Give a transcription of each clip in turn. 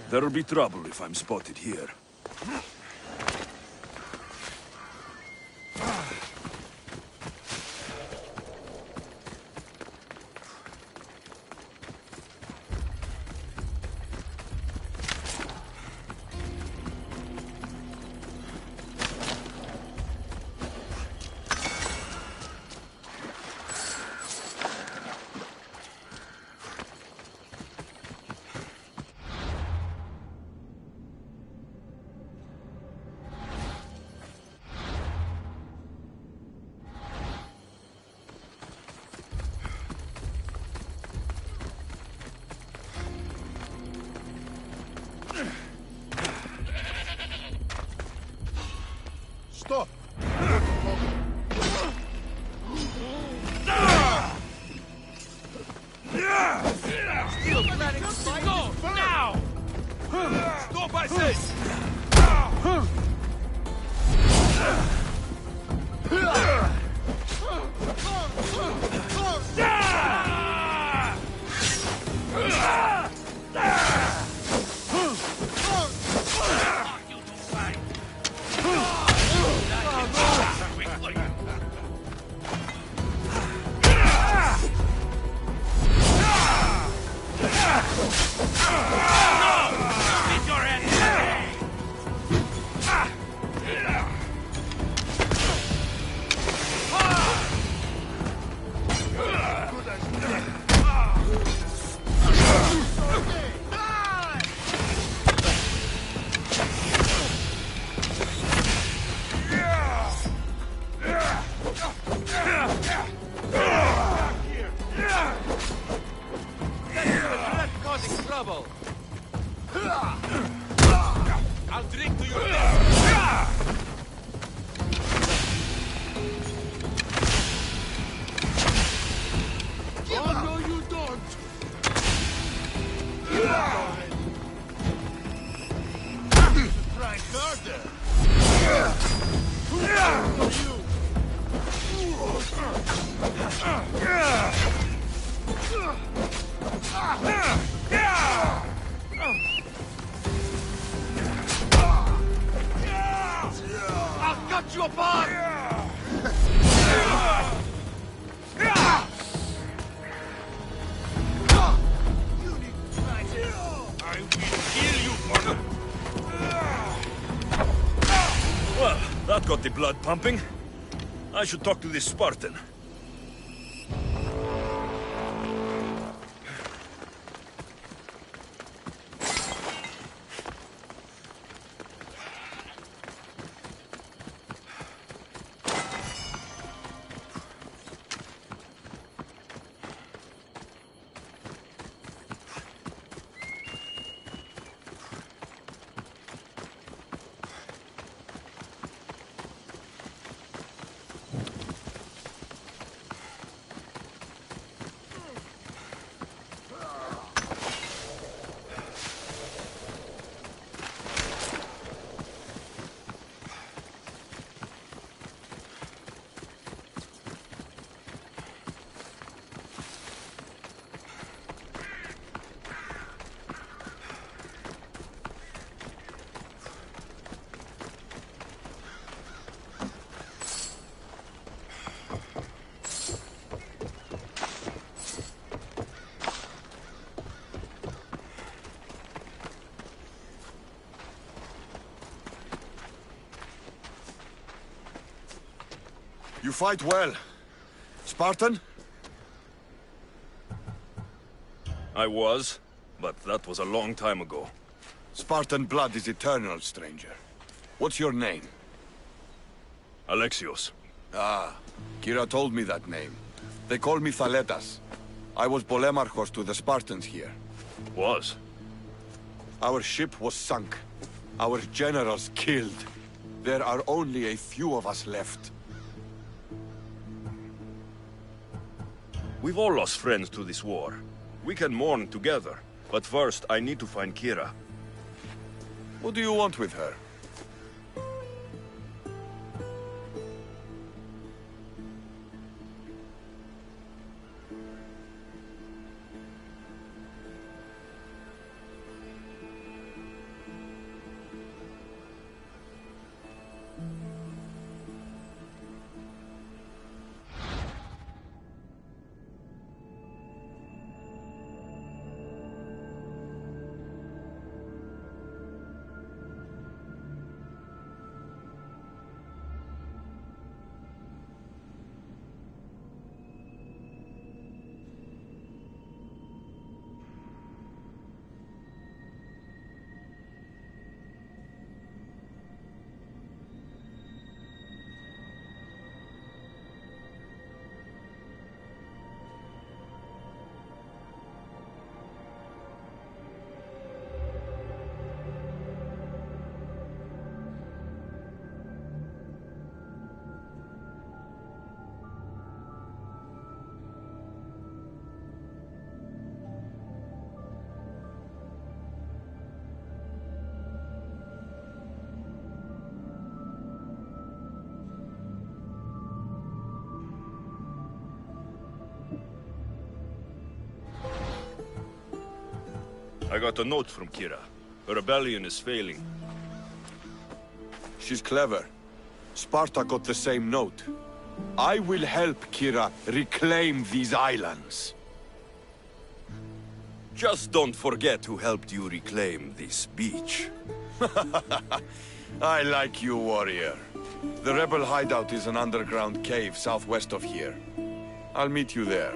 There'll be trouble if I'm spotted here. Stop! Still planning to fight? Go! Now! Stop, I say! I'll drink to your death. Oh, no, you don't! You should try harder! I'll cut you apart! I will kill you for them! Well, that got the blood pumping. I should talk to this Spartan. You fight well. Spartan? I was, but that was a long time ago. Spartan blood is eternal, stranger. What's your name? Alexios. Ah, Kira told me that name. They call me Thaletas. I was Polemarchos to the Spartans here. Was? Our ship was sunk. Our generals killed. There are only a few of us left. We've all lost friends to this war. We can mourn together. But first, I need to find Kira. What do you want with her? I got a note from Kira. Her rebellion is failing. She's clever. Sparta got the same note. I will help Kira reclaim these islands. Just don't forget who helped you reclaim this beach. I like you, warrior. The rebel hideout is an underground cave southwest of here. I'll meet you there.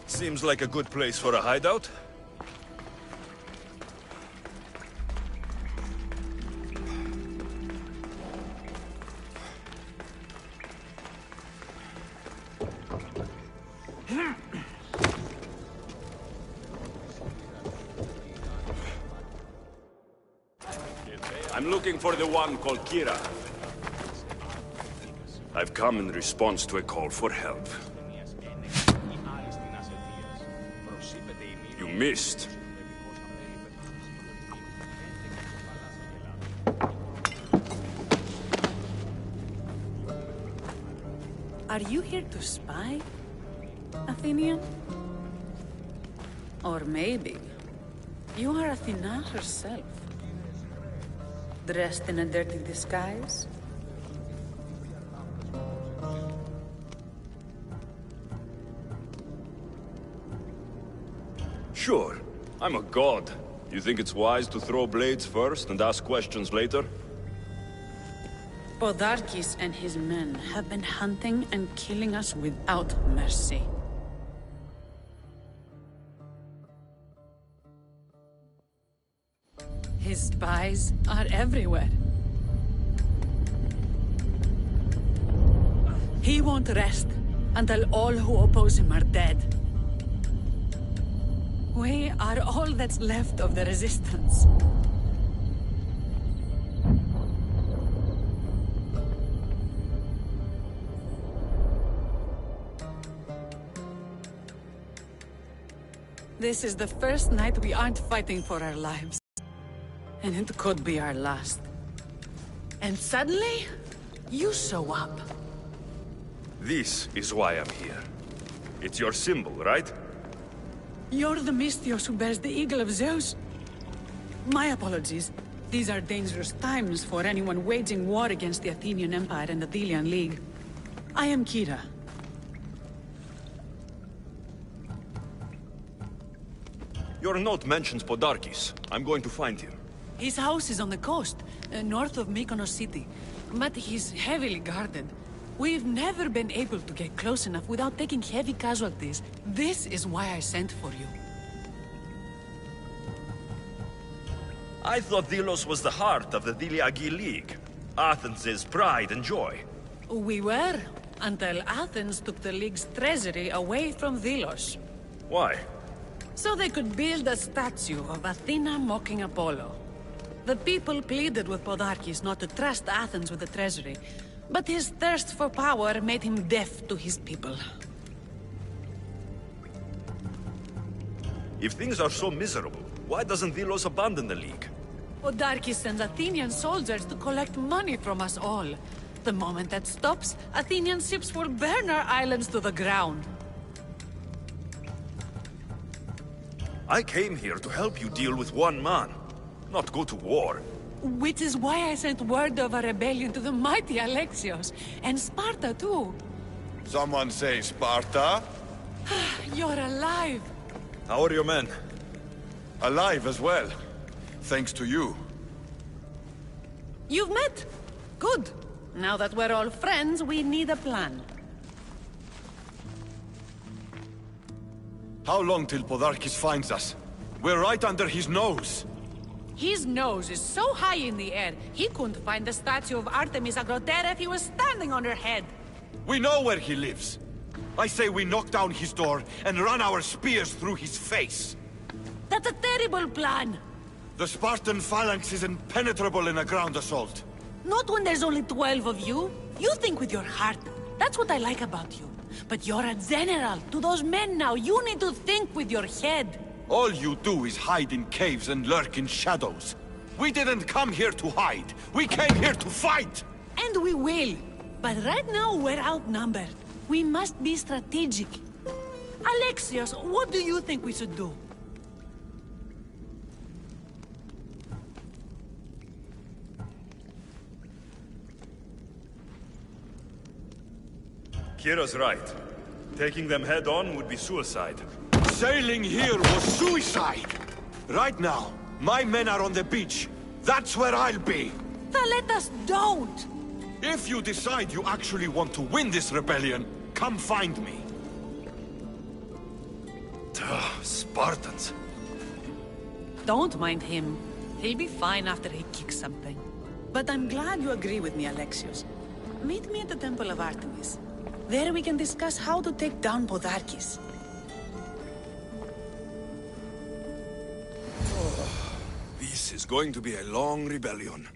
Seems like a good place for a hideout. I'm looking for the one called Kira. I've come in response to a call for help. You missed. Are you here to spy, Athenian? Or maybe you are Athena herself, dressed in a dirty disguise? Sure, I'm a god. You think it's wise to throw blades first and ask questions later? Podarkis and his men have been hunting and killing us without mercy. His spies are everywhere. He won't rest until all who oppose him are dead. We are all that's left of the resistance. This is the first night we aren't fighting for our lives. And it could be our last. And suddenly, you show up. This is why I'm here. It's your symbol, right? You're the Mystios who bears the Eagle of Zeus? My apologies. These are dangerous times for anyone waging war against the Athenian Empire and the Delian League. I am Kira. Your note mentions Podarkis. I'm going to find him. His house is on the coast, north of Mykonos city. But he's heavily guarded. We've never been able to get close enough without taking heavy casualties. This is why I sent for you. I thought Delos was the heart of the Deliagi League. Athens' pride and joy. We were, until Athens took the League's treasury away from Delos. Why? So they could build a statue of Athena mocking Apollo. The people pleaded with Podarkis not to trust Athens with the treasury, but his thirst for power made him deaf to his people. If things are so miserable, why doesn't Delos abandon the League? Podarkis sends Athenian soldiers to collect money from us all. The moment that stops, Athenian ships will burn our islands to the ground. I came here to help you deal with one man, not go to war. Which is why I sent word of a rebellion to the mighty Alexios, and Sparta too. Someone say Sparta? You're alive! How are your men? Alive as well. Thanks to you. You've met? Good. Now that we're all friends, we need a plan. How long till Podarkis finds us? We're right under his nose. His nose is so high in the air, he couldn't find the statue of Artemis Agrotera if he was standing on her head. We know where he lives. I say we knock down his door and run our spears through his face. That's a terrible plan. The Spartan phalanx is impenetrable in a ground assault. Not when there's only 12 of you. You think with your heart. That's what I like about you. But you're a general. To those men now, you need to think with your head. All you do is hide in caves and lurk in shadows. We didn't come here to hide. We came here to fight! And we will. But right now, we're outnumbered. We must be strategic. Alexios, what do you think we should do? Kira's right. Taking them head-on would be suicide. Sailing here was suicide! Right now, my men are on the beach. That's where I'll be. Thaletas, don't! If you decide you actually want to win this rebellion, come find me. Spartans. Don't mind him. He'll be fine after he kicks something. But I'm glad you agree with me, Alexios. Meet me at the Temple of Artemis. There we can discuss how to take down Podarkis. This is going to be a long rebellion.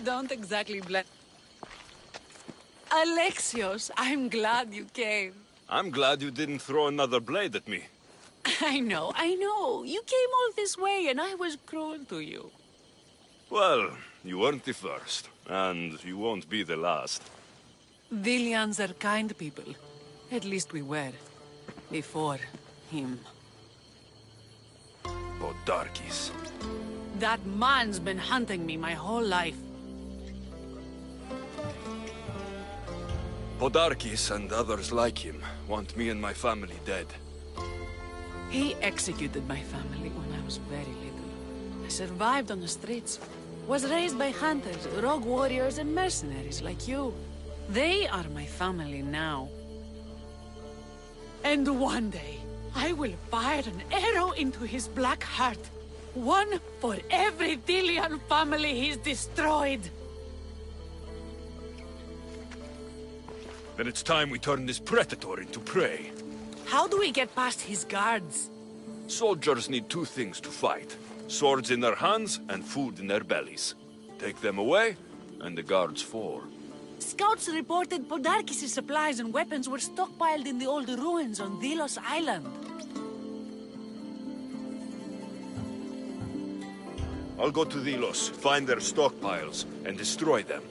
Don't exactly blame... Alexios, I'm glad you came. I'm glad you didn't throw another blade at me. I know. You came all this way and I was cruel to you. Well, you weren't the first, and you won't be the last. Villians are kind people. At least we were. Before him. Podarkis. That man's been hunting me my whole life. Podarkis and others like him want me and my family dead. He executed my family when I was very little. I survived on the streets. Was raised by hunters, rogue warriors, and mercenaries like you. They are my family now. And one day, I will fire an arrow into his black heart. One for every Dillian family he's destroyed. Then it's time we turn this predator into prey. How do we get past his guards? Soldiers need two things to fight. Swords in their hands and food in their bellies. Take them away, and the guards fall. Scouts reported Podarkis' supplies and weapons were stockpiled in the old ruins on Delos Island. I'll go to Delos, find their stockpiles, and destroy them.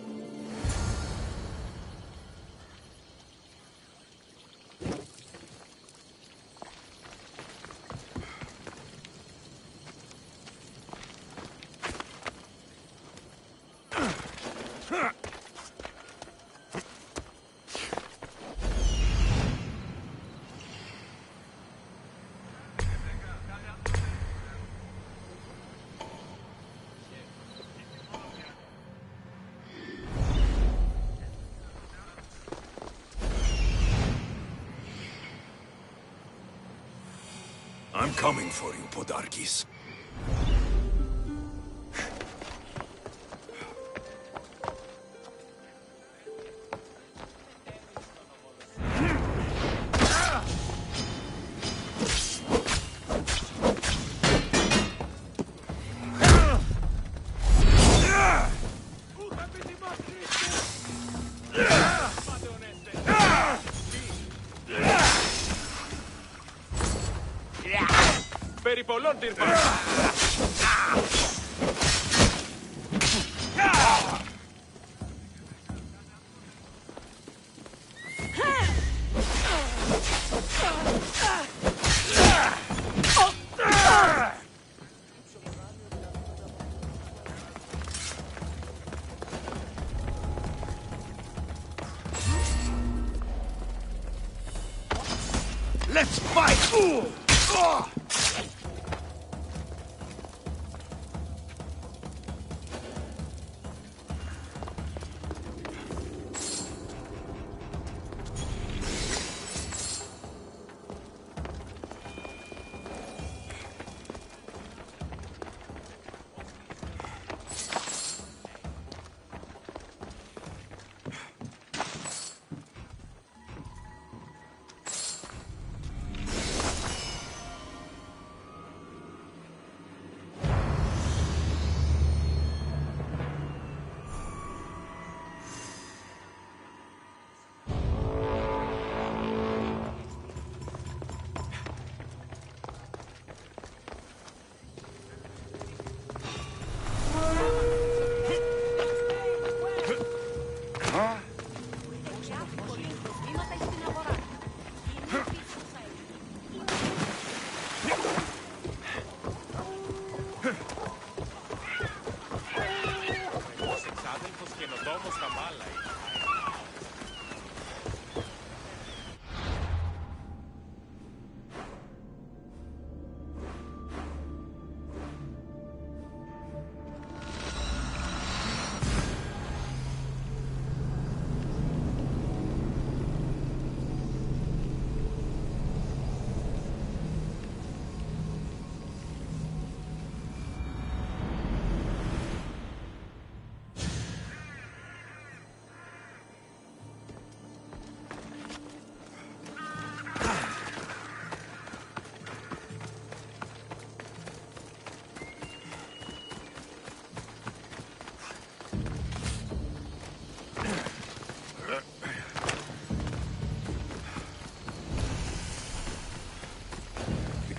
I'm coming for you, Podarkis. Let's fight!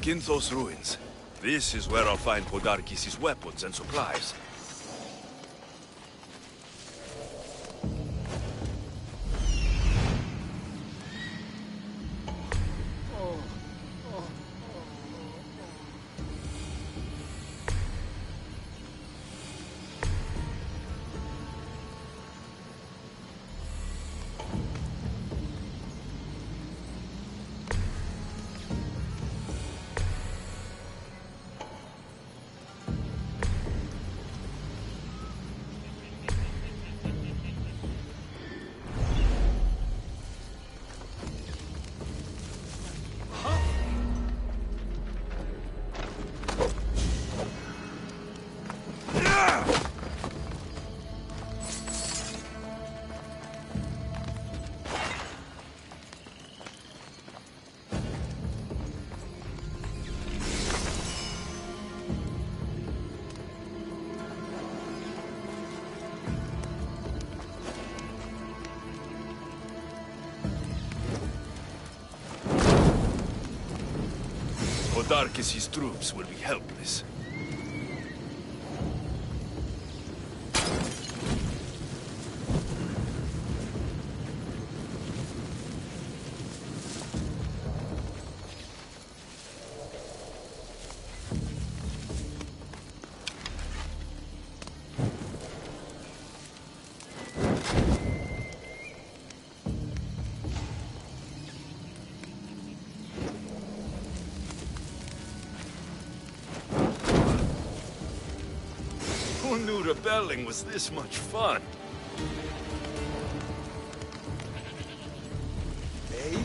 Kinthos ruins. This is where I'll find Podarkis' weapons and supplies. dark as his troops will be helpless. Who knew rebelling was this much fun? Eh?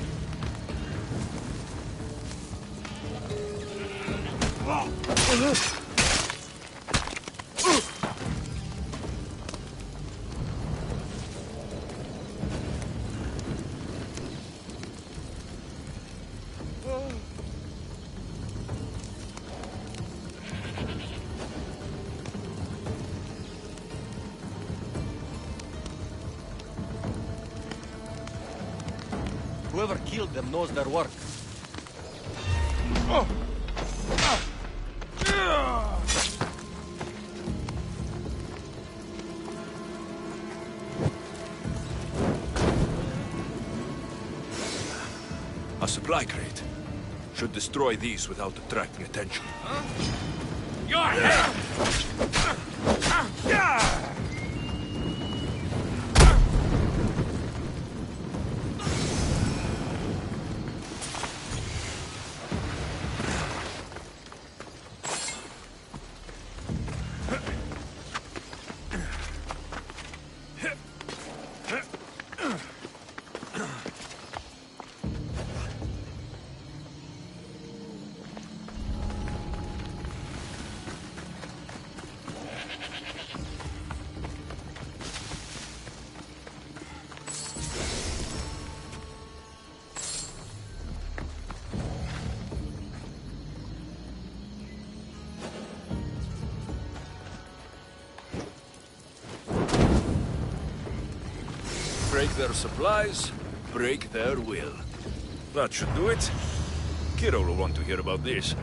Whoever killed them knows their work. A supply crate. Should destroy these without attracting attention. Your head! Break their supplies, break their will. That should do it. Kiro will want to hear about this.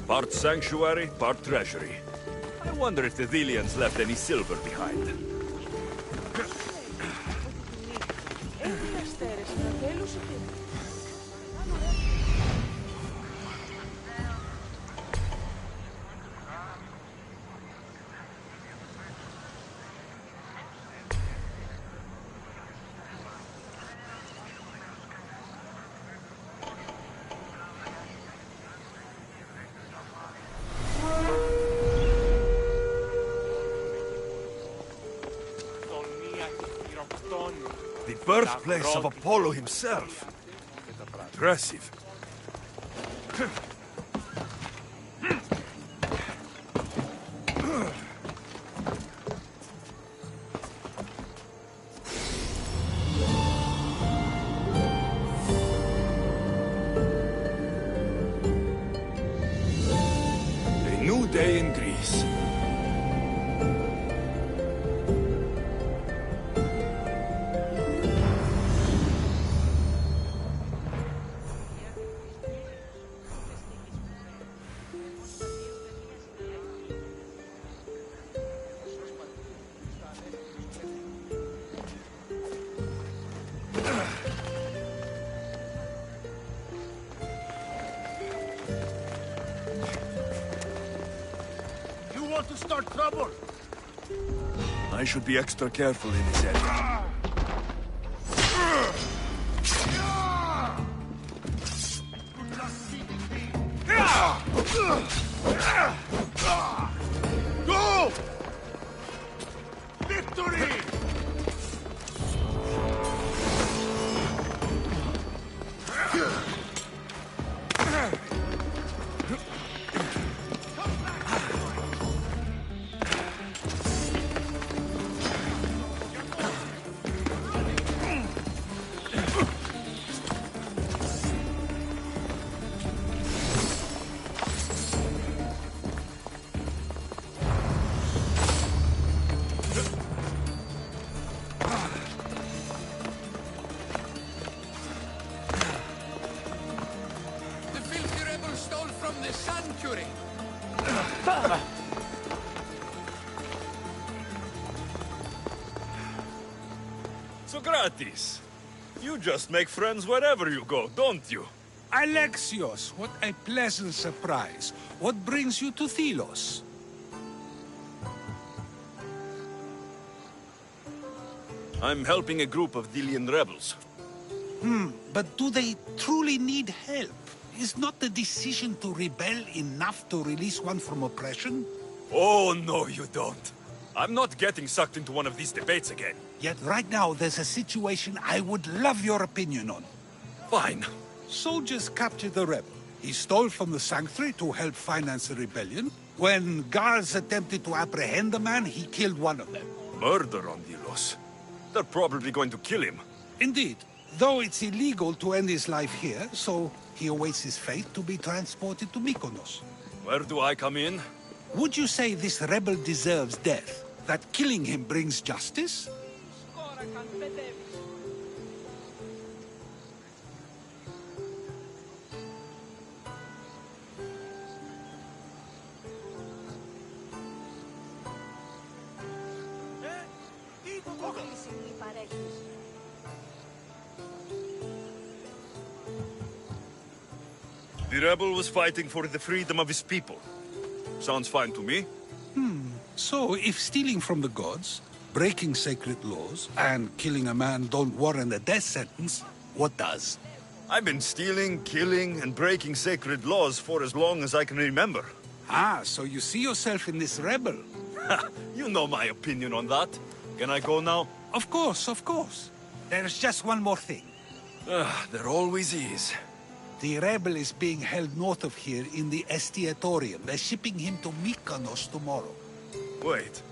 Part sanctuary, part treasury. I wonder if the Thelians left any silver behind. The birthplace of Apollo himself. Impressive. day in Greece. Want to start trouble? I should be extra careful in this area. Go! Victory! Socrates, you just make friends wherever you go, don't you? Alexios, what a pleasant surprise. What brings you to Thelos? I'm helping a group of Delian rebels. But do they truly need help? Is not the decision to rebel enough to release one from oppression? Oh, no, you don't. I'm not getting sucked into one of these debates again. Yet right now there's a situation I would love your opinion on. Fine. Soldiers captured the rebel. He stole from the sanctuary to help finance the rebellion. When guards attempted to apprehend the man, he killed one of them. Murder on Delos. They're probably going to kill him. Indeed. Though it's illegal to end his life here, so he awaits his fate to be transported to Mykonos. Where do I come in? Would you say this rebel deserves death? That killing him brings justice? The rebel was fighting for the freedom of his people. Sounds fine to me. So, if stealing from the gods, breaking sacred laws, and killing a man don't warrant a death sentence, what does? I've been stealing, killing, and breaking sacred laws for as long as I can remember. Ah, so you see yourself in this rebel? You know my opinion on that. Can I go now? Of course, of course. There's just one more thing. There always is. The rebel is being held north of here in the Estiatorium. They're shipping him to Mykonos tomorrow. Wait.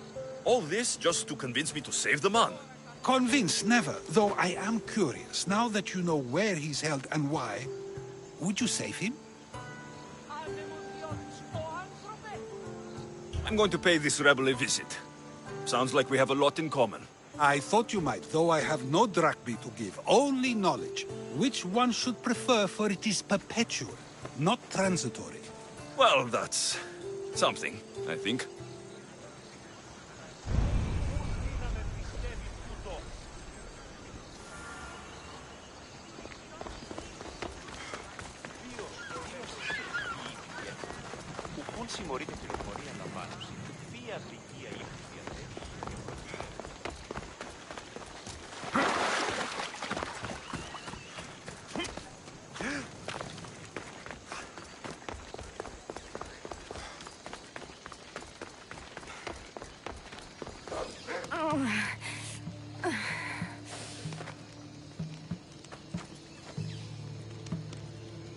All this just to convince me to save the man? Convinced, never. Though I am curious, now that you know where he's held and why, would you save him? I'm going to pay this rebel a visit. Sounds like we have a lot in common. I thought you might, though I have no drachmae to give, only knowledge. Which one should prefer, for it is perpetual, not transitory. Well, that's something, I think.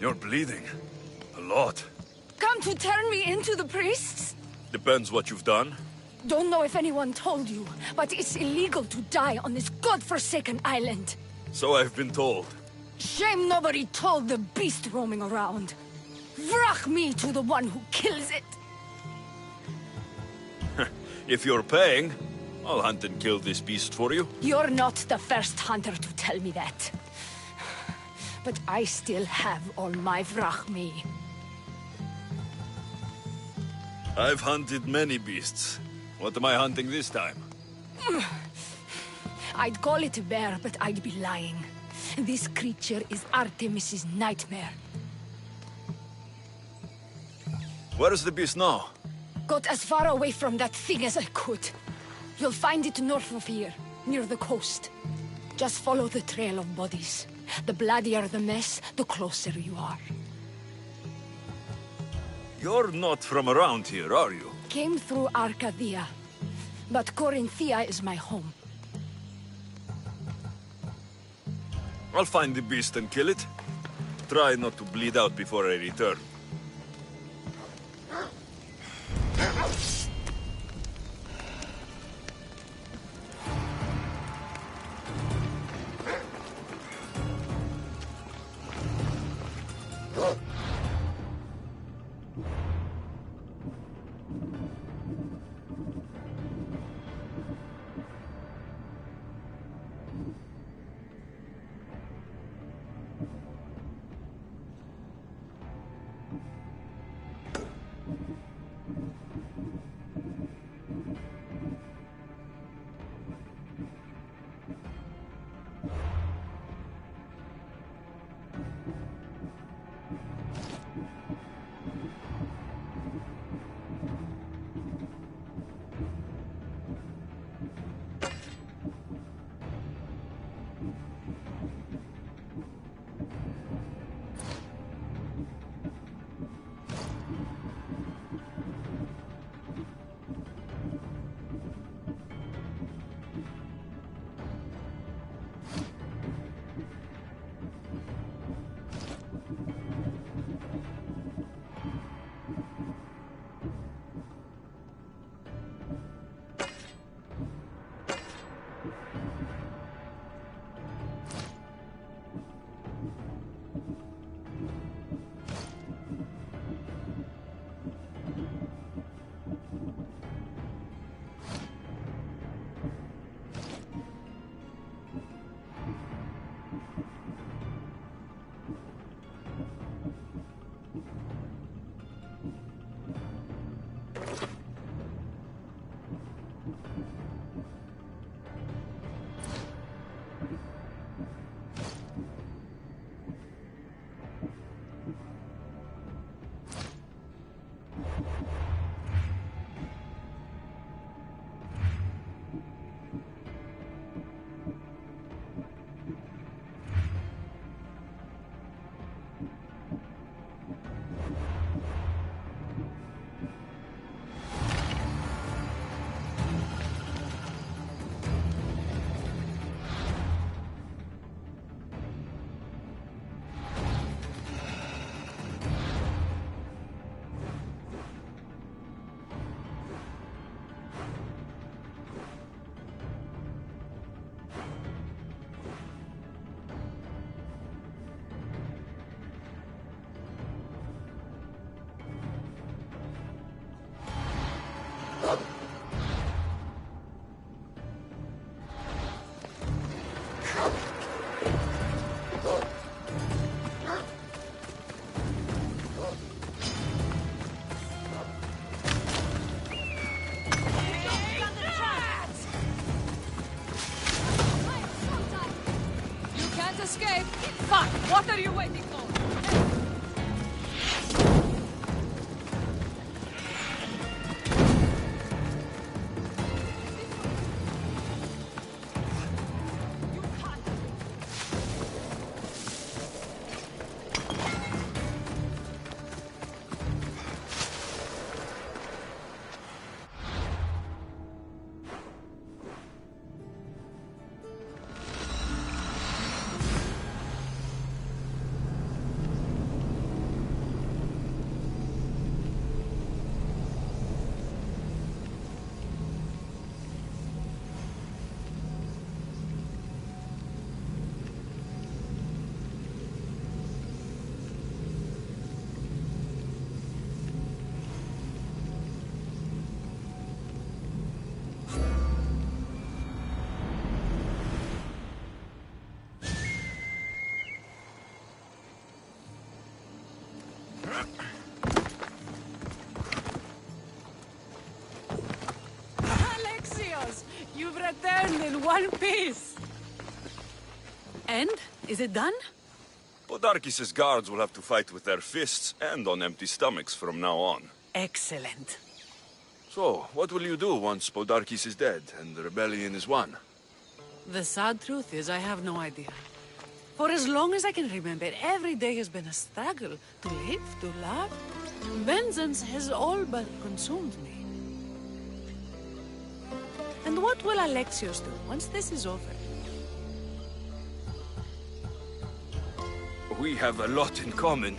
You're bleeding. A lot. Come to turn me into the priests? Depends what you've done. Don't know if anyone told you, but it's illegal to die on this godforsaken island. So I've been told. Shame nobody told the beast roaming around. Vrach me to the one who kills it. If you're paying, I'll hunt and kill this beast for you. You're not the first hunter to tell me that. But I still have all my vrachmi. I've hunted many beasts. What am I hunting this time? I'd call it a bear, but I'd be lying. This creature is Artemis's nightmare. Where's the beast now? Got as far away from that thing as I could. You'll find it north of here, near the coast. Just follow the trail of bodies. The bloodier the mess, the closer you are. You're not from around here, are you? Came through Arcadia, but Corinthia is my home. I'll find the beast and kill it. Try not to bleed out before I return. escape! Fuck! What are you waiting for? one piece. And? Is it done? Podarkis' guards will have to fight with their fists and on empty stomachs from now on. Excellent. So, what will you do once Podarkis is dead and the rebellion is won? The sad truth is I have no idea. For as long as I can remember, every day has been a struggle to live, to love. Vengeance has all but consumed me. And what will Alexios do once this is over? We have a lot in common.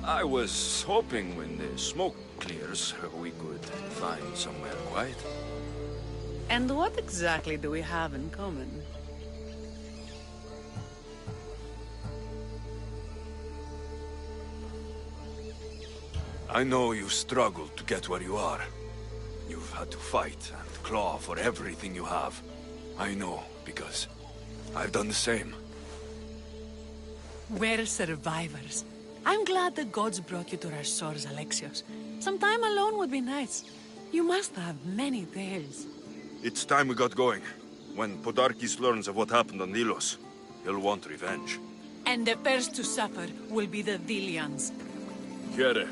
I was hoping when the smoke clears, we could find somewhere quiet. And what exactly do we have in common? I know you struggled to get where you are. You've had to fight and claw for everything you have. I know, because I've done the same. We're survivors. I'm glad the gods brought you to our shores, Alexios. Some time alone would be nice. You must have many tales. It's time we got going. When Podarkis learns of what happened on Delos, he'll want revenge. And the first to suffer will be the Dilians. Kere.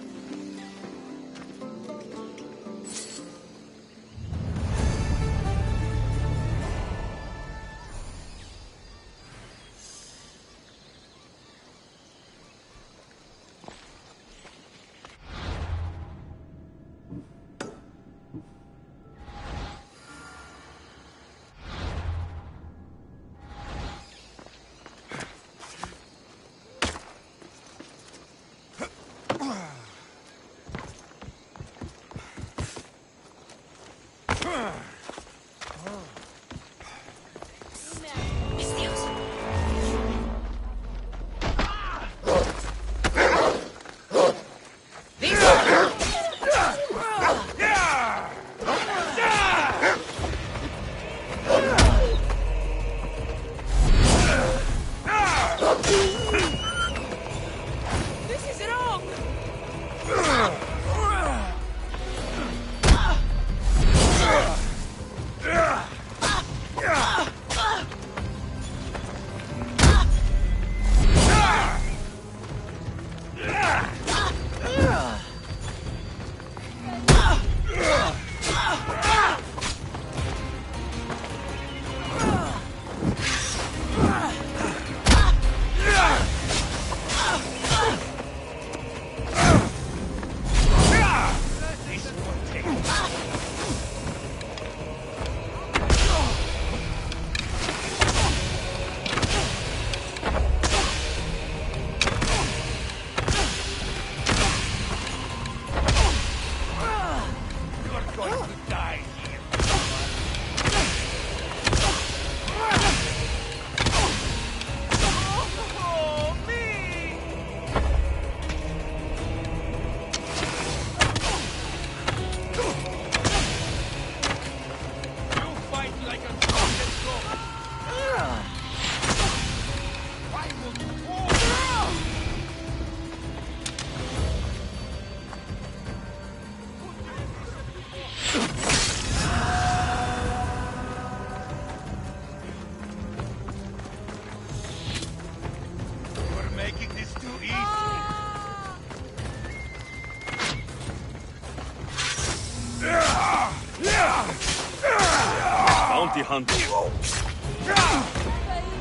Bounty hunter.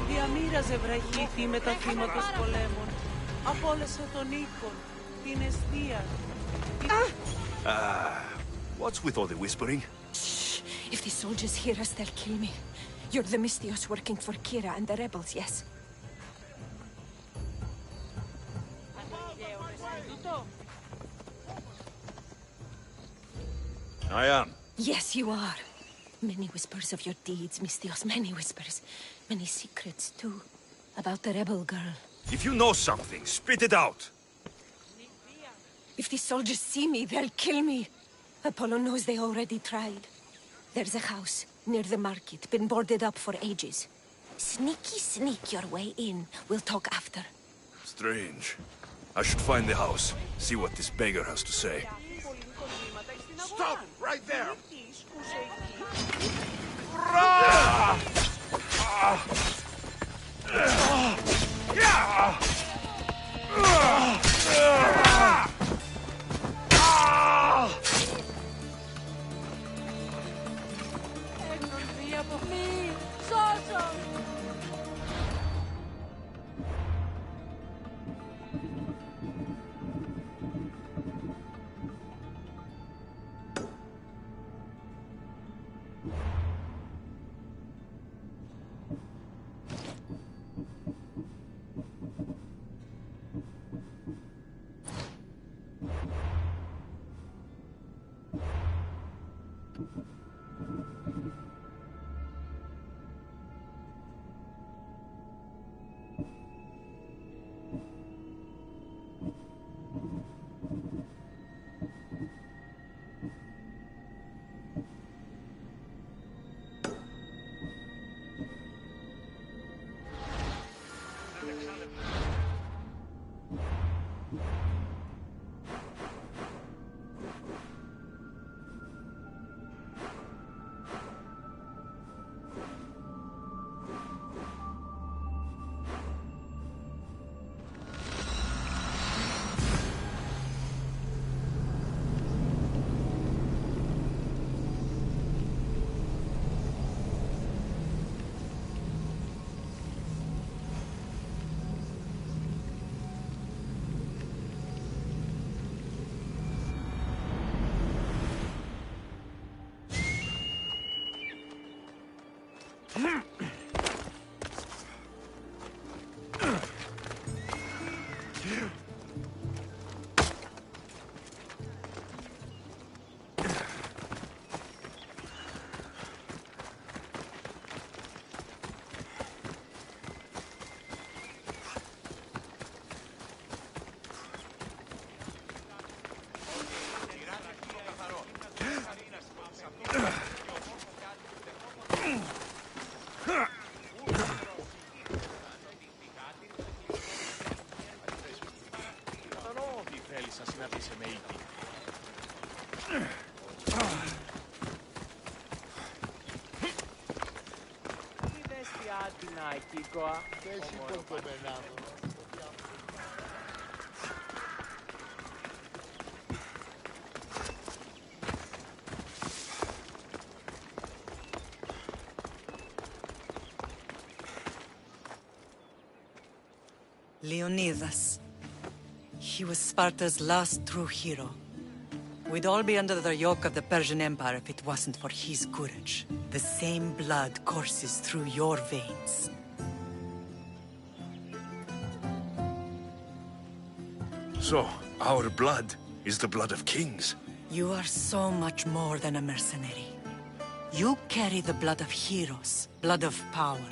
Διαμοίραζε βραχίτη με τα θύματα πολέμων. Απόλυσε τον οίκον, την εστία. What's with all the whispering? Shh. If the soldiers hear us, they'll kill me. You're the Mystios working for Kira and the rebels, yes? I am. Yes, you are. Many whispers of your deeds, Mystios, many whispers. Many secrets, too. About the rebel girl. If you know something, spit it out. If the soldiers see me, they'll kill me. Apollo knows they already tried. There's a house near the market, been boarded up for ages. Sneak your way in. We'll talk after. Strange. I should find the house, see what this beggar has to say. Stop! Right there! Leonidas. He was Sparta's last true hero. We'd all be under the yoke of the Persian Empire if it wasn't for his courage. The same blood courses through your veins. So, our blood is the blood of kings. You are so much more than a mercenary. You carry the blood of heroes, blood of power.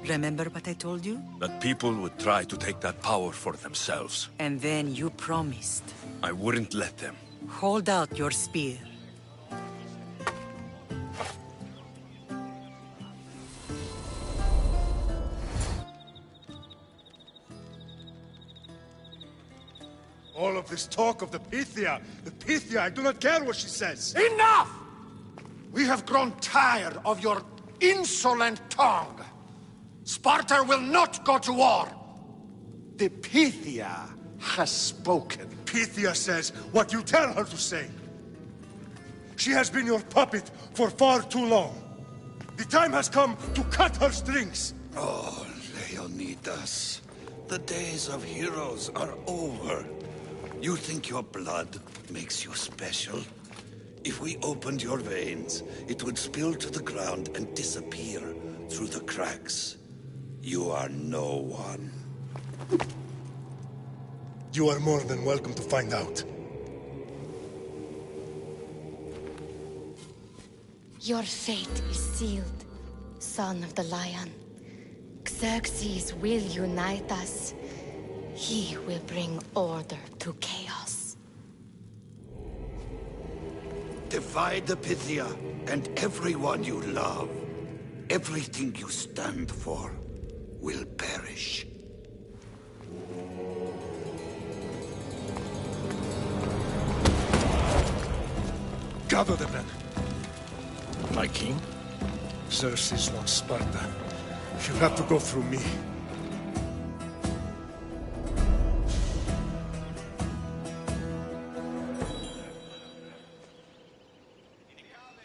Remember what I told you? That people would try to take that power for themselves. And then you promised. I wouldn't let them. Hold out your spear. All of this talk of the Pythia, I do not care what she says. Enough! We have grown tired of your insolent tongue. Sparta will not go to war. The Pythia has spoken. Pythia says what you tell her to say. She has been your puppet for far too long. The time has come to cut her strings. Oh, Leonidas. The days of heroes are over. You think your blood makes you special? If we opened your veins, it would spill to the ground and disappear through the cracks. You are no one. You are more than welcome to find out. Your fate is sealed, son of the lion. Xerxes will unite us. He will bring order to chaos. Divide the Pythia and everyone you love. Everything you stand for will perish. Gather the men. My king? Xerxes wants Sparta. She'll have to go through me.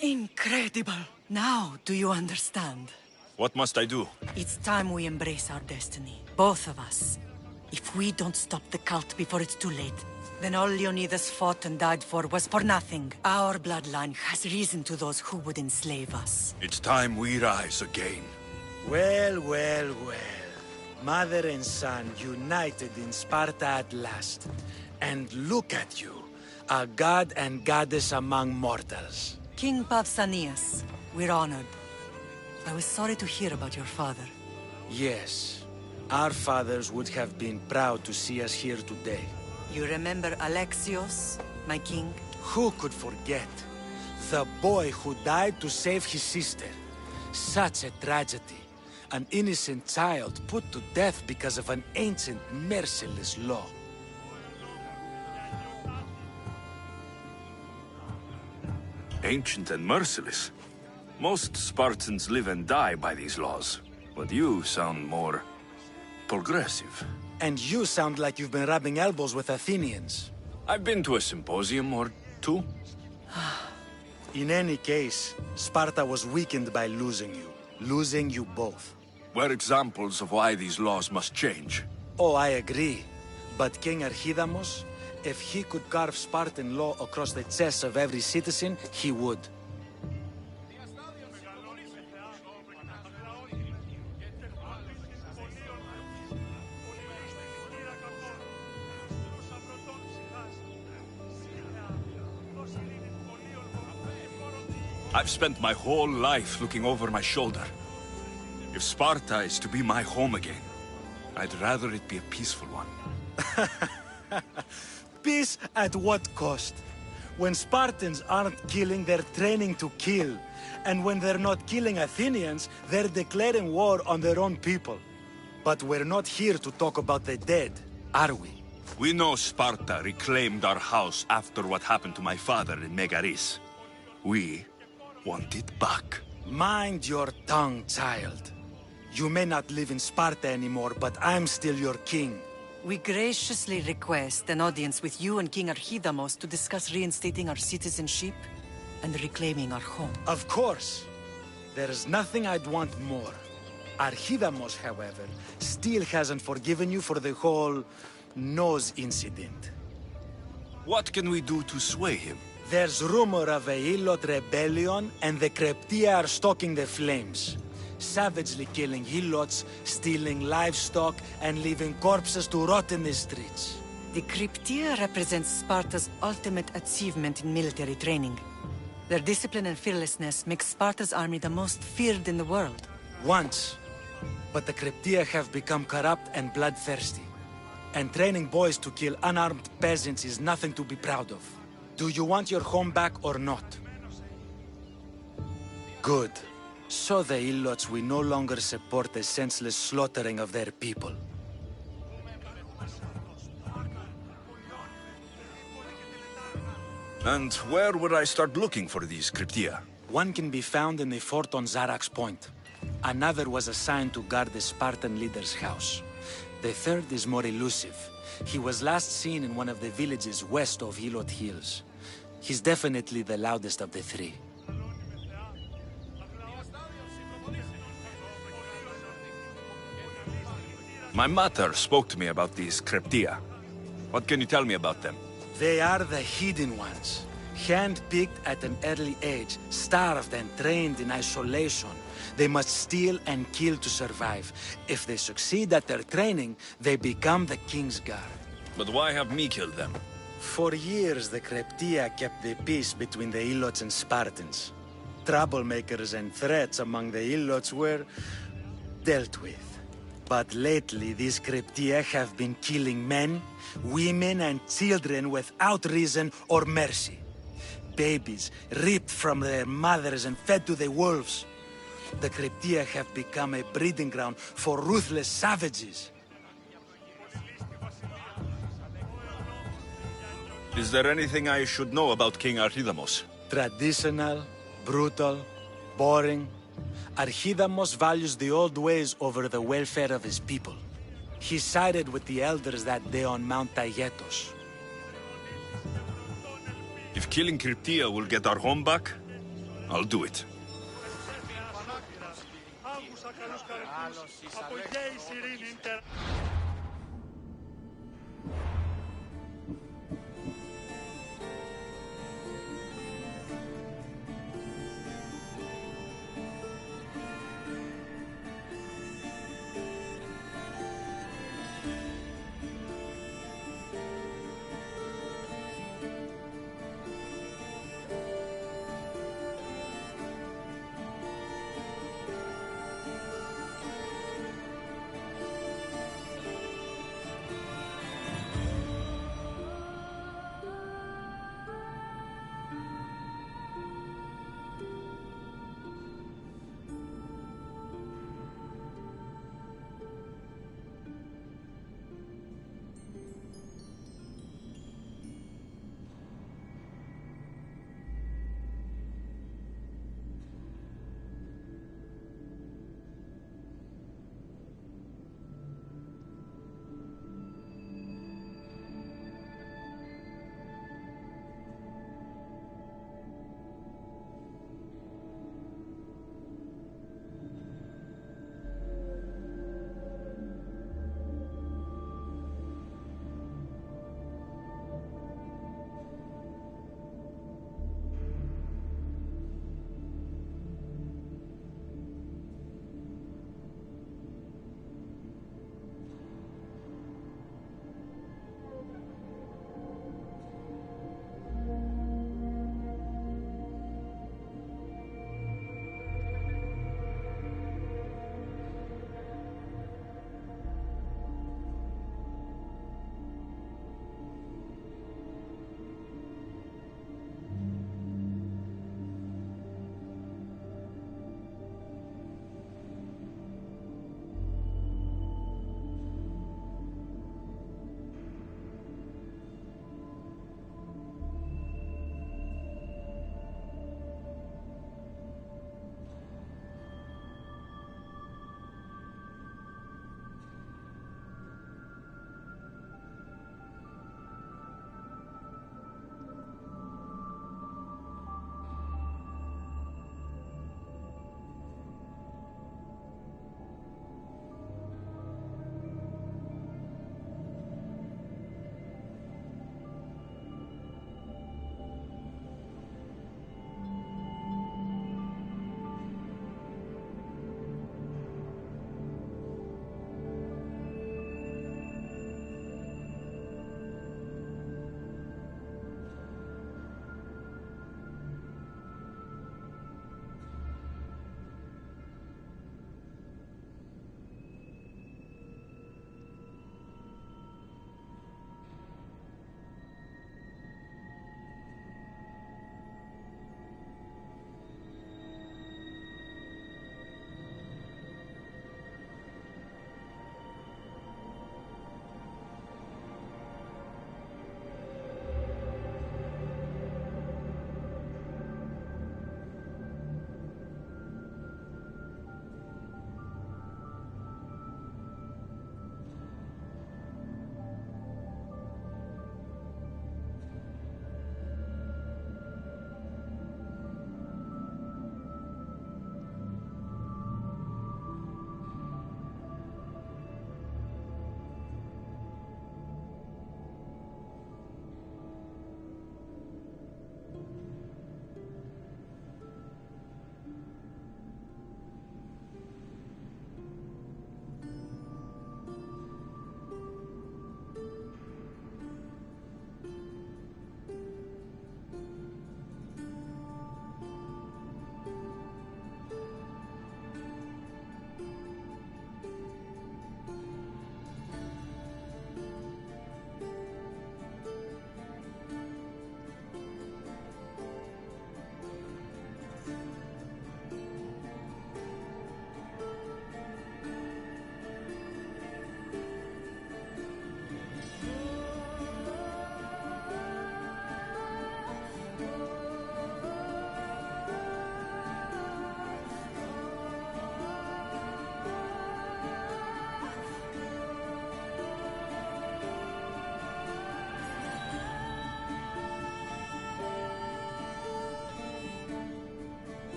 Incredible! Now, do you understand? What must I do? It's time we embrace our destiny. Both of us. If we don't stop the cult before it's too late, then all Leonidas fought and died for was for nothing. Our bloodline has risen to those who would enslave us. It's time we rise again. Well, well, well. Mother and son united in Sparta at last. And look at you, a god and goddess among mortals. King Pausanias, we're honored. I was sorry to hear about your father. Yes, our fathers would have been proud to see us here today. You remember Alexios, my king? Who could forget? The boy who died to save his sister. Such a tragedy. An innocent child put to death because of an ancient, merciless law. Ancient and merciless. Most Spartans live and die by these laws. But you sound more progressive. And you sound like you've been rubbing elbows with Athenians. I've been to a symposium or two. In any case, Sparta was weakened by losing you. Losing you both. We're examples of why these laws must change. Oh, I agree. But King Archidamos, if he could carve Spartan law across the chests of every citizen, he would. I've spent my whole life looking over my shoulder. If Sparta is to be my home again, I'd rather it be a peaceful one. Peace at what cost? When Spartans aren't killing, they're training to kill. And when they're not killing Athenians, they're declaring war on their own people. But we're not here to talk about the dead, are we? We know Sparta reclaimed our house after what happened to my father in Megaris. We want it back. Mind your tongue, child. You may not live in Sparta anymore, but I'm still your king. We graciously request an audience with you and King Archidamos to discuss reinstating our citizenship and reclaiming our home. Of course. There's nothing I'd want more. Archidamos, however, still hasn't forgiven you for the whole nose incident. What can we do to sway him? There's rumor of a Helot rebellion, and the Kryptia are stalking the flames. Savagely killing Helots, stealing livestock, and leaving corpses to rot in the streets. The Kryptia represents Sparta's ultimate achievement in military training. Their discipline and fearlessness make Sparta's army the most feared in the world. Once. But the Kryptia have become corrupt and bloodthirsty. And training boys to kill unarmed peasants is nothing to be proud of. Do you want your home back or not? Good. So the Helots will no longer support the senseless slaughtering of their people. And where would I start looking for these Kryptia? One can be found in the fort on Zarax Point. Another was assigned to guard the Spartan leader's house. The third is more elusive. He was last seen in one of the villages west of Helot Hills. He's definitely the loudest of the three. My mother spoke to me about these Kryptia. What can you tell me about them? They are the hidden ones. Hand-picked at an early age, starved and trained in isolation. They must steal and kill to survive. If they succeed at their training, they become the King's Guard. But why have me killed them? For years, the Kryptia kept the peace between the Helots and Spartans. Troublemakers and threats among the Helots were dealt with. But lately, these Kryptia have been killing men, women, and children without reason or mercy. Babies ripped from their mothers and fed to the wolves. The Kryptia have become a breeding ground for ruthless savages. Is there anything I should know about King Archidamos? Traditional, brutal, boring, Archidamos values the old ways over the welfare of his people. He sided with the elders that day on Mount Tayetos. If killing Cryptia will get our home back, I'll do it. Άκουσα καλούς καρπούς. Από γέης ειρήνη